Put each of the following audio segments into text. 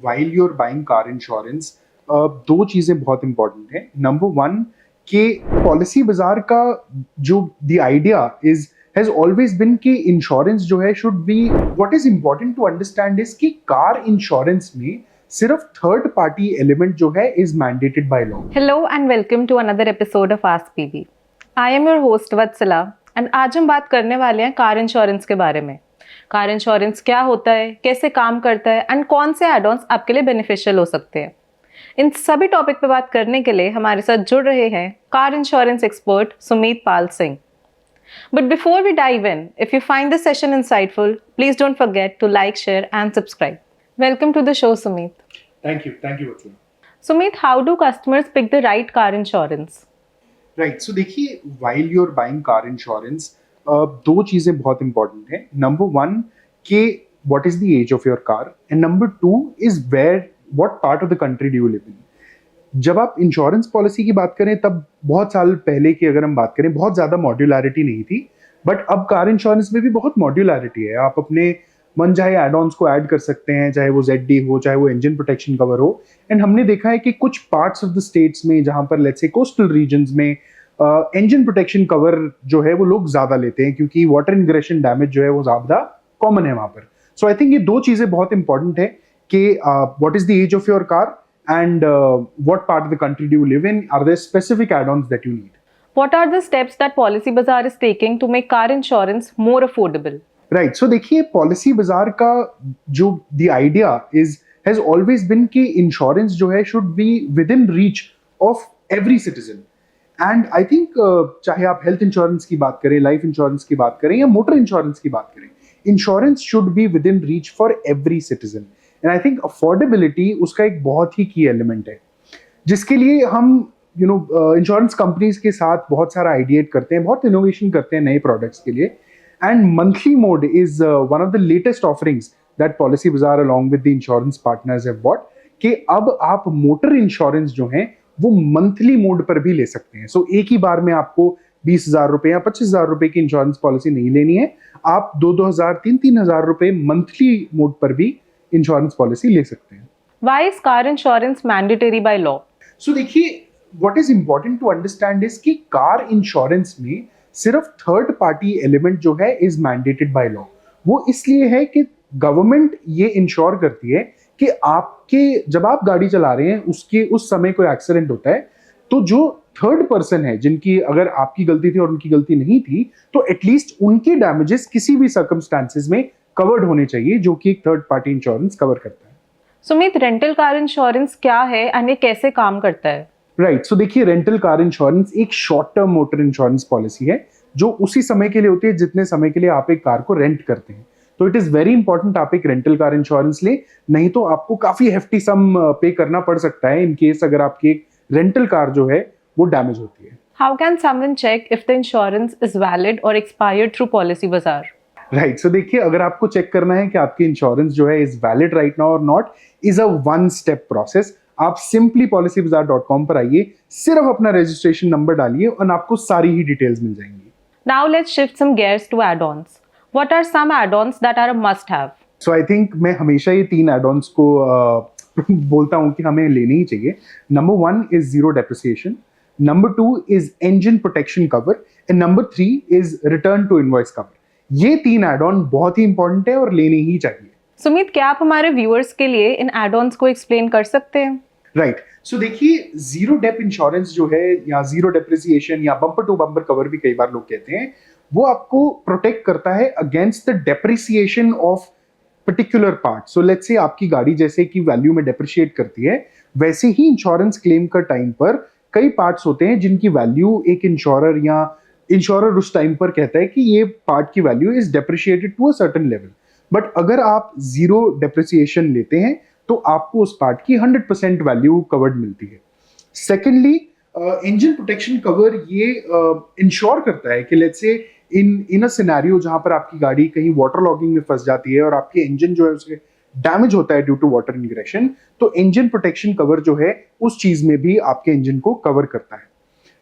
while you're buying car insurance, दो चीजें बहुत इंपॉर्टेंट हैं. नंबर वन, कि पॉलिसी बाजार का जो the idea is has always been कि इंश्योरेंस जो है should be, what is important to understand is कि कार इंश्योरेंस में सिर्फ थर्ड पार्टी एलिमेंट जो है is mandated by law. Hello and welcome to another episode of Ask PV. I am your host Vatsala and आज हम बात करने वाले हैं कार इंश्योरेंस के बारे में. कार इंश्योरेंस क्या होता है, कैसे काम करता है एंड कौन से एड-ऑन्स आपके लिए बेनिफिशियल हो सकते हैं. इन सभी टॉपिक पे बात करने के लिए हमारे साथ जुड़ रहे हैं car insurance expert Sumeet Pal Singh. But before we dive in, if you find this session insightful, please don't forget to like, share and subscribe. Welcome to the show, Sumeet. Thank you Vatsala. Sumeet, how do customers pick the right car insurance? Right, so देखिए, while you're buying car insurance, दो चीजें बहुत important हैं. Number one, कि what is the age of your car, and number two is what part of the country do you live in. जब आप insurance policy की बात करें तब बहुत साल पहले की अगर हम बात करें बहुत ज्यादा मॉड्यूलैरिटी नहीं थी, बट अब कार इंश्योरेंस में भी बहुत मॉड्यूलैरिटी है. आप अपने मन चाहे एड ऑन्स को ऐड कर सकते हैं, चाहे वो ZD हो, चाहे वो इंजन प्रोटेक्शन कवर हो. एंड हमने देखा है कि कुछ पार्ट्स ऑफ द स्टेट्स में जहां पर लेट्स से कोस्टल रीजन्स में इंजन प्रोटेक्शन कवर जो है वो लोग ज्यादा लेते हैं, क्योंकि वाटर इंग्रेशन डैमेज जो है वो ज्यादा कॉमन है वहां पर. सो आई थिंक ये दो चीजें बहुत इंपॉर्टेंट है कि what is the age of your car and what part of the country do you live in. Are there specific add-ons that you need? What are the steps that Policy Bazaar is taking to make car insurance more affordable? Right. So देखिए, policy बाजार का जो the idea is has always been कि insurance जो है should be within reach of every citizen. And I think चाहे आप health insurance की बात करें, लाइफ इंश्योरेंस की बात करें या मोटर इंश्योरेंस की बात करें, insurance should be within reach for every citizen. And I think affordability उसका एक बहुत ही की एलिमेंट है, जिसके लिए हम इंश्योरेंस कंपनीज के साथ बहुत सारा आइडिएट करते हैं, बहुत इनोवेशन करते हैं नए प्रोडक्ट्स के लिए. And monthly mode is one of the latest offerings that Policy Bazaar along with the insurance partners have bought, कि अब आप मोटर इंश्योरेंस जो है वो मंथली मोड पर भी ले सकते हैं. सो एक ही बार में आपको 20,000 रुपए या 25,000 रुपए की इंश्योरेंस पॉलिसी नहीं लेनी है, आप 2,000, 3,000 रुपए मंथली मोड पर भी इंश्योरेंस पॉलिसी ले सकते हैं. Why is car insurance mandatory by law? So देखिए, what is important to understand is कि कार इंश्योरेंस में सिर्फ थर्ड पार्टी एलिमेंट जो है इज मैंडेटेड बाय लॉ. वो इसलिए है कि गवर्नमेंट ये इंश्योर करती है कि आपके जब आप गाड़ी चला रहे हैं उसके उस समय कोई एक्सीडेंट होता है, तो जो थर्ड पर्सन है जिनकी अगर आपकी गलती थी और उनकी गलती नहीं थी, तो एटलीस्ट उनके डैमेजेस किसी भी सर्कमस्टांसेस में कवर्ड होने चाहिए, जो कि एक थर्ड पार्टी इंश्योरेंस कवर करता है. सुमित, रेंटल कार इंश्योरेंस क्या है और ये कैसे काम करता है? राइट. सो देखिए, रेंटल कार इंश्योरेंस एक short term motor insurance policy है जो उसी समय के लिए होती है जितने समय के लिए आप एक कार को रेंट करते हैं. तो इट इज वेरी इंपॉर्टेंट आप एक रेंटल कार इंश्योरेंस ले, नहीं तो आपको काफी हेफ्टी सम पे करना पड़ सकता है इन केस अगर आपकी एक रेंटल कार जो है वो डैमेज होती है. How can someone check if the insurance is valid or expired through Policy Bazaar? Right. So देखिए, अगर आपको चेक करना है कि आपकी इंश्योरेंस जो है इज वैलिड राइट नाउ और not, is a one step process. आप सिंपली policybazaar.com पर आइए, सिर्फ अपना रजिस्ट्रेशन नंबर डालिए और आपको सारी ही डिटेल्स मिल जाएंगी. Now let's shift some gears to add-ons. What are some add-ons that are a must-have? So I think मैं हमेशा ये 3 एड-ऑन्स को बोलता हूँ कि हमें लेने ही चाहिए. Number 1 is zero depreciation, number 2 is engine protection cover and number 3 is return to invoice cover. ये 3 एड-ऑन बहुत ही इंपॉर्टेंट है और लेने ही चाहिए. सुमित, क्या आप हमारे व्यूअर्स के लिए इन एड-ऑन्स को एक्सप्लेन कर सकते हैं? राइट. सो देखिए, जीरो डेप इंश्योरेंस जो है या जीरो डेप्रिसिएशन या बम्पर टू बम्पर कवर भी कई बार लोग कहते हैं, वो आपको प्रोटेक्ट करता है against the depreciation of particular part. So let's से आपकी गाड़ी जैसे कि वैल्यू में डेप्रिशिएट करती है, वैसे ही इंश्योरेंस क्लेम का टाइम पर कई पार्ट्स होते हैं जिनकी वैल्यू एक इंश्योरर उस टाइम पर कहता है कि ये पार्ट की value is depreciated to a certain level. But अगर आप जीरो डेप्रिसिएशन लेते हैं तो आपको उस पार्ट की 100% वैल्यू कवर्ड मिलती है. सेकेंडली, इंजन प्रोटेक्शन कवर ये इंश्योर करता है कि let's say in a scenario जहां पर आपकी गाड़ी कहीं वाटर लॉगिंग में फंस जाती है और आपके इंजन जो है उसके डैमेज होता है ड्यू टू वाटर इंग्रेशन, तो इंजन प्रोटेक्शन कवर जो है उस चीज में भी आपके इंजन को कवर करता है.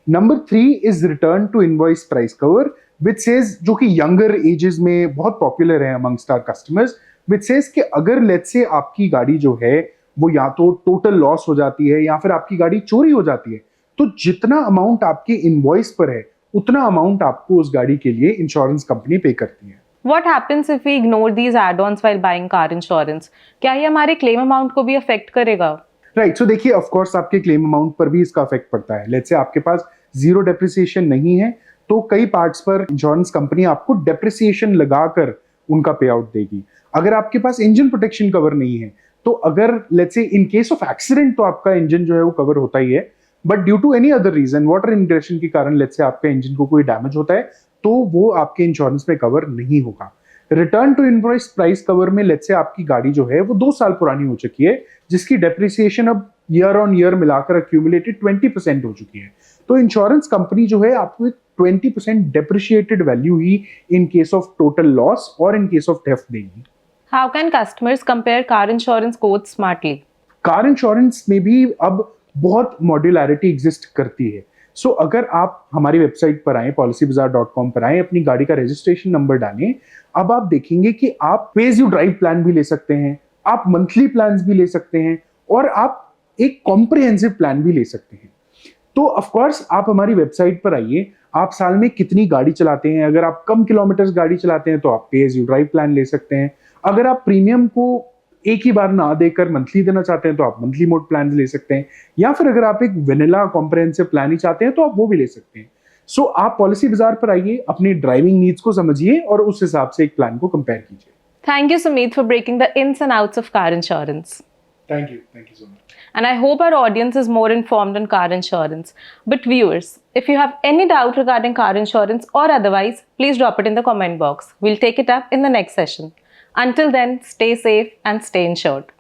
Number 3 is return to invoice price cover, which says, जो कि यंगर एजेस में बहुत पॉपुलर है amongst our customers, which says कि अगर लेट्स से आपकी गाड़ी जो है वो या तो टोटल लॉस हो जाती है या फिर आपकी गाड़ी चोरी हो जाती है, तो जितना अमाउंट आपके इनवॉइस पर है उतना अमाउंट आपको उस गाड़ी के लिए इंश्योरेंस कंपनी पे करती है। What happens if we ignore these add-ons while buying car insurance? क्या ये हमारे क्लेम अमाउंट को भी अफेक्ट करेगा? राइट, सो देखिए ऑफ कोर्स आपके क्लेम अमाउंट पर भी इसका इफेक्ट पड़ता है। लेट्स से आपके पास जीरो डेप्रिसिएशन नहीं है तो कई पार्ट्स पर इंश्योरेंस कंपनी आपको डेप्रिसिएशन लगाकर उनका पे आउट देगी। अगर आपके पास इंजन प्रोटेक्शन कवर नहीं है तो अगर let's say in case of accident तो आपका इंजन जो है वो कवर होता ही है, but due to any other reason, water ingression के कारण लेट्स से आपका इंजन को कोई डैमेज होता है तो वो आपके इंश्योरेंस में कवर नहीं होगा। Return to invoice price cover में लेट्स से आपकी गाड़ी जो है वो 2 साल पुरानी हो चुकी है, जिसकी डेप्रिसिएशन अब ईयर ऑन ईयर मिलाकर अक्यूमुलेटेड 20% हो चुकी है, तो इंश्योरेंस कंपनी जो है आपको एक 20% depreciated value he in case of total loss और इन केस ऑफ थेफ्ट देगी। How can customers compare car insurance quotes smartly? Car insurance में भी अब बहुत मॉड्यूलैरिटी एग्जिस्ट करती है। सो अगर आप हमारी वेबसाइट पर आए, policybazaar.com पर आए, अपनी गाड़ी का रजिस्ट्रेशन नंबर डालें, अब आप देखेंगे कि आप पे एज यू ड्राइव प्लान भी ले सकते हैं, आप मंथली प्लान्स भी ले सकते हैं और आप एक कॉम्प्रिहेंसिव प्लान भी ले सकते हैं। तो ऑफ कोर्स आप हमारी वेबसाइट पर आइए, आप साल में कितनी गाड़ी चलाते हैं, अगर आप कम किलोमीटर्स गाड़ी चलाते हैं तो आप पे एज यू ड्राइव प्लान ले सकते हैं। अगर आप प्रीमियम को एक ही बार ना देकर मंथली देना चाहते हैं तो आप मंथली मोड प्लान ले सकते हैं, या फिर अगर आप एक वेनिला कॉम्प्रिहेंसिव प्लान ही चाहते हैं तो आप वो भी ले सकते हैं। सो आप पॉलिसी बाजार पर आइए, अपनी ड्राइविंग नीड्स को समझिए और उस हिसाब से एक प्लान को कंपेयर कीजिए। Thank you, Sumit, for breaking the ins and outs of car insurance. Thank you so much. And I hope our audience is more informed on car insurance. But viewers, if you have any doubt regarding car insurance or otherwise, please drop it in the comment box. We'll take it up in the next session. Until then, stay safe and stay insured.